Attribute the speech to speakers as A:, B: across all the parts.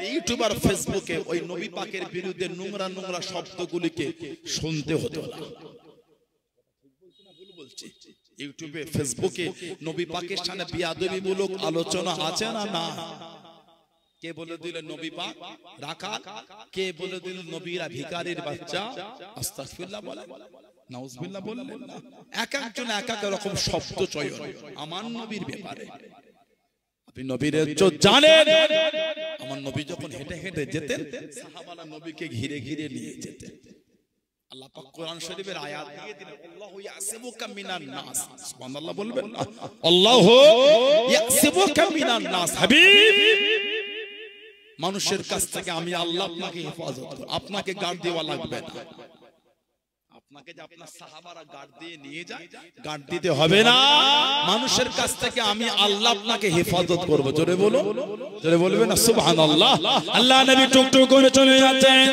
A: YouTube আর ফেসবুকে ওই নবী পাকের বিরুদ্ধে নোংরা নোংরা শব্দগুলিকে শুনতে হতো না। ভুল বলছি? ইউটিউবে ফেসবুকে নবী পাকের সামনে বিয়াদবিমূলক আলোচনা আছে না? না। কে বলে দিল নবী পাক রাখাল? কে বলে দিল নবীরা ভিখারির বাচ্চা? আস্তাগফিরুল্লাহ বলেন, নাউজুবিল্লাহ বললেন না। এক একজন এক এক রকম শব্দ চয়ন আমার নবীর ব্যাপারে। আপনি নবীর ইজ্জত জানেন? আমার নবী যখন হেঁটে হেঁটে যেতেন, সাহাবারা নবীকে ঘিরে ঘিরে নিয়ে যেতেন। আল্লাহ পাক কোরআন শরীফের আয়াত দিয়ে দিলেন, আল্লাহু ইয়াসিবুকা মিনান নাস। সুবহানাল্লাহ বলবেন না? আল্লাহু ইয়াসিবুকা মিনান নাস। হাবিব, মানুষের কাছ থেকে আমি আল্লাহ আপনাকে হেফাজত করব, আপনাকে গার্ড দেওয়া লাগবে না। আপনাকে যে আপনার সাহাবারা গার্ড দিয়ে নিয়ে যায়, গার্ড দিতে হবে না। মানুষের কাছ থেকে আমি আল্লাহ আপনাকে হেফাজত করব। জোরে বলো, জোরে বলবেন না সুবহানাল্লাহ। আল্লাহ নবী টুকটুক করে চলে যাচ্ছেন।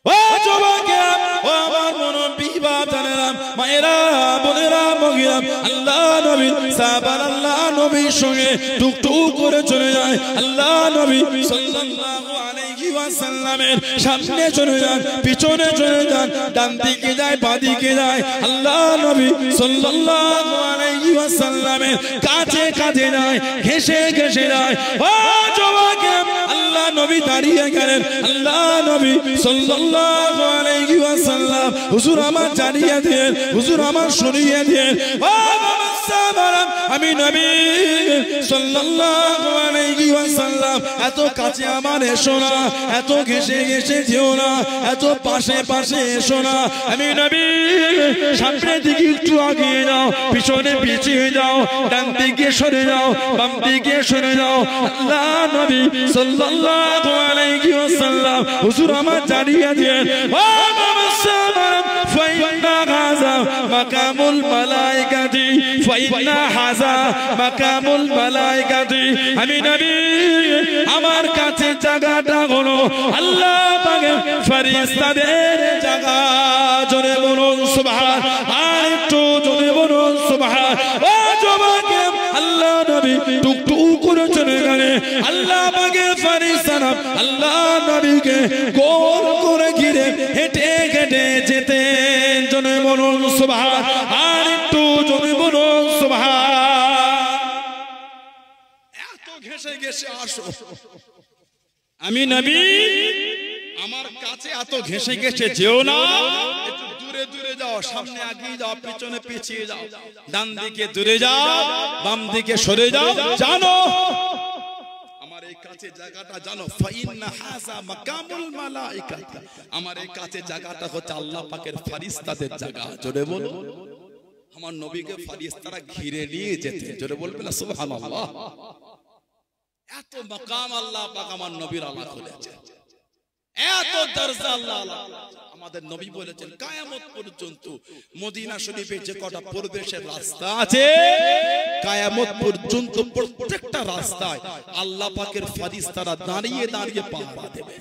A: ও যুবকেরা, ও আমার মুরব্বি বাবারা, মায়েরা, বোনেরা, মহিলা, আল্লাহ নবী সাহাবারা আল্লাহ নবীর সঙ্গে টুকটুক করে চলে যায়। আল্লাহ নবী সাল্লাল্লাহু আলাইহি ওয়াসাল্লামের সামনে চলে যান, পিছনে চলে যান, ডান দিকে যায়, বাঁ দিকে যায়। আল্লাহ নবী সাল্লাল্লাহু আলাইহি ওয়াসাল্লামের কাছে কাছে যায়, ঘেঁষে ঘেঁষে যায়। ও যুবকেরা, আল্লাহ নবী দাঁড়িয়ে গেলেন। আল্লাহ নবী সাল্লাল্লাহু আলাইহি ওয়াসাল্লাম হুজুর আমার জানিয়ে দেন, হুজুর আমার শুনিয়ে দেন। ও সাহাবারা, আমি নবী সাল্লাল্লাহু আলাইহি ওয়াসাল্লাম, এত কাছে আমার এসো না, এত ঘেঁষে ঘেঁষে যেও না, এত পাশে পাশে এসো না। আমি নবী, সামনের দিকে একটু আগিয়ে যাও, পিছনে পিছিয়ে যাও, ডান দিকে সরে যাও, বাম দিকে সরে যাও। আল্লাহ নবী সাল্লাল্লাহু আলাইহি ওয়াসাল্লাম হুজুর আমার জানিয়ে দেন, ও সাহাবারা, ফাইন্না হাযা মাকামুল মালায়েকাতি, ফাইন্না হাযা মাকামুল মালায়েকাতি। আমি নবী, আমার কাছে জায়গাটা হলো আল্লাহ পাকের ফেরেশতাদের জায়গা। জোরে বলুন সুবহান, আর একটু জোরে বলুন সুবহান। ও যুবকেরা, আল্লাহ নবী টুকটুক করে চলে গেলেন। আল্লাহ পাকের ফেরেশতারা আল্লাহ নবীকে গোল করে ঘিরে হেঁটে হেঁটে যেতেন। জোরে বলুন সুবহান, আর একটু জোরে বলুন সুবহান। এত ঘেঁষে ঘেঁষে আসো, আমি নবী, আমার কাছে এত ঘেঁষে ঘেঁষে যেও না, একটু দূরে দূরে যাও, সামনে আগিয়ে যাও, পিছনে পিছিয়ে যাও, ডান দিকে দূরে যাও, বাম দিকে সরে যাও। জানো আমার এই কাছে জায়গাটা, জানো ফাইন্না হাযা মাকামুল মালায়েকাতি, আমার এই কাছে জায়গাটা হচ্ছে আল্লাহ পাকের ফেরেশতাদের জায়গা। জোরে বলো, আমার নবীকে ফেরেশতারা ঘিরে নিয়ে যেতে। জোরে বলবেন না সুবহানাল্লাহ। এত মাকাম আল্লাহ পাক আমার নবীর আল্লাহ করেছে, এত দরজা আল্লাহ। আমাদের নবী বলেছেন, কিয়ামত পর্যন্ত মদিনা শরীফে যে কটা প্রবেশের রাস্তা আছে, কিয়ামত পর্যন্ত প্রত্যেকটা রাস্তায় আল্লাহ পাকের ফেরেশতারা দাঁড়িয়ে দাঁড়িয়ে পাহারা দেবে।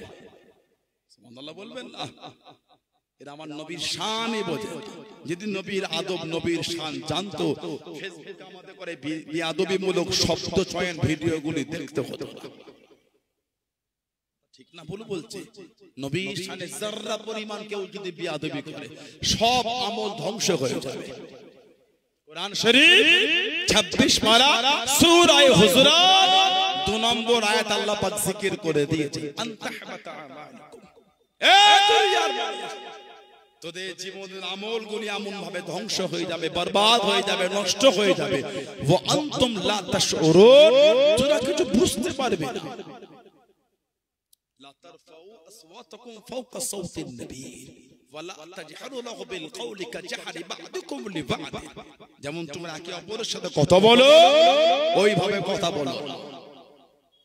A: সুবহানাল্লাহ বলবেন না? এরা আমার নবীর শানই বোঝে। যদি নবীর আদব, নবীর শান জানতো, ফেসবুকে আমাদের করে বিয়াদবিমূলক শব্দ চয়ন ভিডিওগুলি দেখতে হতো না। ঠিক না ভুল বলছি? নবীর শানে যারা পরিমাণ কেউ যদি বিয়াদবি করে, সব আমল ধ্বংস হয়ে যাবে। কোরআন শরীফ 26 পারা সূরা হুজুরাত 2 নম্বর আয়াত আল্লাহ পাক জিকির করে দিয়েছে, আনতাহবাতা আমালুকুম। এ দুনিয়ার মানুষ, তোদের জীবনের আমলগুলি এমন ভাবে ধ্বংস হয়ে যাবে, বরবাদ হয়ে যাবে, নষ্ট হয়ে যাবে। ওয়া আনতুম লা তাশউরুন, তোমরা কিছু বুঝতে পারবে না। লা তারফাউ আসওয়াতাকুম ফাওকা সাওতিন নবী ওয়া লা তাজহারু লাহু বিল কওলি কাজহারি বা'দুকুম লিবা'দ। যেমন তোমরা একে অপরের সাথে কথা বলো, ওইভাবে কথা বলো।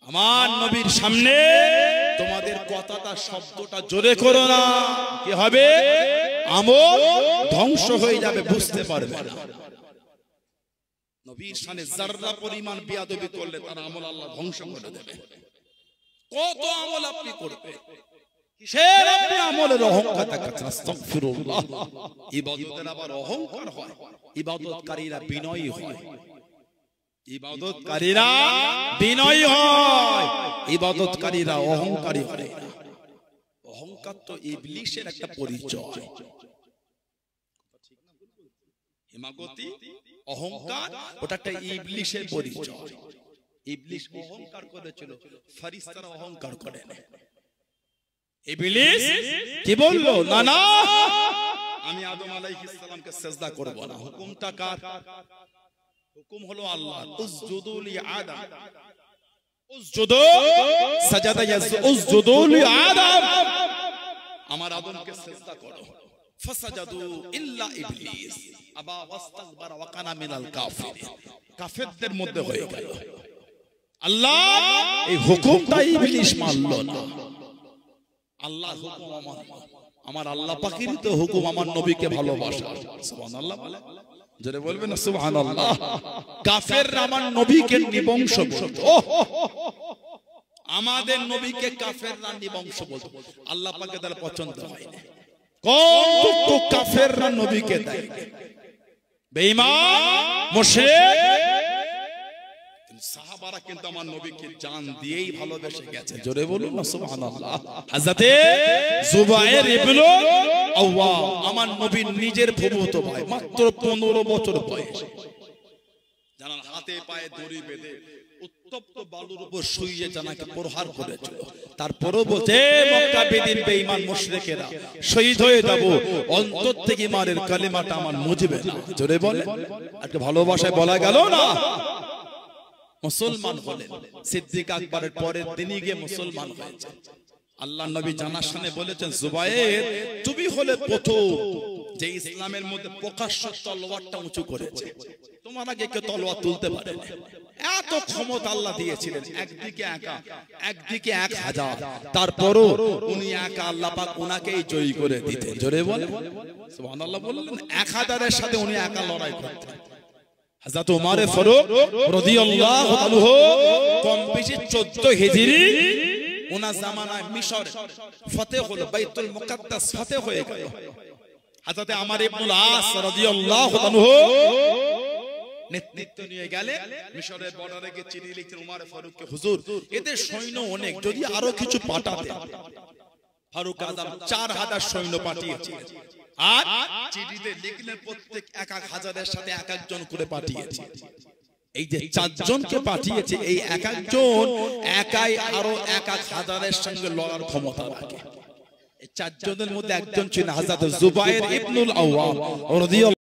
A: আমার নবীর সামনে তোমাদের কথাটা, শব্দটা জোরে করো না, কি হবে? আমল ধ্বংস হয়ে যাবে, বুঝতে পারবে না। নবীর শানে যারা পরিমাণ বিয়াদবি করলে তার আমল আল্লাহ ধ্বংস করে দেবে। কত আমল আপনি করবে, কিসের আপনি আমলের অহংকার দেখাচ্ছেন? আস্তাগফিরুল্লাহ। ইবাদতের আবার অহংকার হয়, ইবাদতকারীরা বিনয়ী হয়, ইবাদতকারীরা বিনয়ী হয়। ইবাদতকারীরা অহংকারী হয় না। অহংকার তো ইবলিসের একটা পরিচয়। হিমাগতি অহংকার ওটা একটা ইবলিসের পরিচয়। ইবলিস অহংকার করেছিল, ফেরেশতারা অহংকার করে না। ইবলিস কি বলল? না না, আমি আদম আলাইহিস সালামকে সিজদা করব না। হুকুমটা কার? হুকুম হলো আল্লাহ। উসজুদু লি আদম, উসজুদু সাজাদা উসজুদু লি আদম, আমার আদমকে সিজদা করো। ফাসাজাদু ইল্লা ইবলিস আবা ওয়াস্তাকবারা ওয়া কানা মিনাল কাফিরিন, কাফেরদের মধ্যে হয়ে গেল। আল্লাহ এই হুকুমটা ইবলিস মানল না। আল্লাহ হুকুম আমার আল্লাহ পাকের তো হুকুম আমার নবীকে ভালোবাসা। সুবহানাল্লাহ বলে, যারা বলবেন না সুবহানাল্লাহ। কাফেররা আমার নবীকে নিবংশ বলতো, আমাদের নবীকে কাফেররা নিবংশ বলতো। আল্লাহ পাকের দ্বারা পছন্দ হয় না। কত কাফেররা নবীকে দেয় বেঈমান মুশরিক, সাহাবারা কিন্তু আমার নবীকে জান দিয়েই ভালোবেসে গেছে। জোরে বলুন না সুবহানাল্লাহ। হযরতে যুবাইর ইবনে আওয়াম আমার নবীর নিজের ফুফুতো ভাই, মাত্র 15 বছর বয়স। জানার হাতে পায়ে দড়ি বেঁধে উত্তপ্ত বালুর উপর শুইয়ে জানাকে প্রহার করেছিল। তারপরও বলতে মক্কা বেদিন বেঈমান মুশরিকেরা শহীদ হয়ে যাব, অন্তর থেকে ইমানের কালিমাটা আমার মুজবে না। জোরে বলে, একটা ভালোবাসায় বলা গেল না। মুসলমান হলেন, সিদ্দিক আকবরের পরের দিনই গিয়ে মুসলমান হয়েছে। আল্লাহ নবী জানার সামনে বলেছেন, যুবাইর তুমি হলে প্রথম যে ইসলামের মধ্যে প্রকাশ্য তলোয়ারটা উঁচু করেছে। তোমার আগে কেউ তলোয়ার তুলতে পারে না। এত ক্ষমতা আল্লাহ দিয়েছিলেন, একদিকে একা, একদিকে 1000, তারপরও উনি একা, আল্লাহ পাক উনাকেই জয়ী করে দিতেন। জোরে বলে সুবহানাল্লাহ বললেন। 1000 এর সাথে উনি একা লড়াই করতেন। হযরত ওমর ফারুক রাদিয়াল্লাহু আনহু কম বেশি 14 হিজরি ওনার জামানায় মিশর ফতেহ হলো, বাইতুল মুকাদ্দাস ফতেহ হয়ে গেল। হযরত আমর ইবনুল আস রাদিয়াল্লাহু আনহু নেতৃত্ব নিয়ে গেলে মিশরের বর্ডারে গিয়ে চিঠি লিখতেন ওমর ফারুককে, হুজুর এদের সৈন্য অনেক, যদি আরো কিছু পাঠাতেন। ফারুক আযম 4000 সৈন্য পাঠিয়েছিলেন, আর চিঠিতে লিখলেন প্রত্যেক 1000 এর সাথে এক একজন করে পাঠিয়েছে। এই যে 4 জনকে পাঠিয়েছে, এই এক একজন একাই আরো 1000 এর সঙ্গে লড়ার ক্ষমতা রাখে। এই 4 জনের মধ্যে একজন ছিলেন হযরত যুবাইর ইবনুল আওয়াম রাদিয়াল্লাহু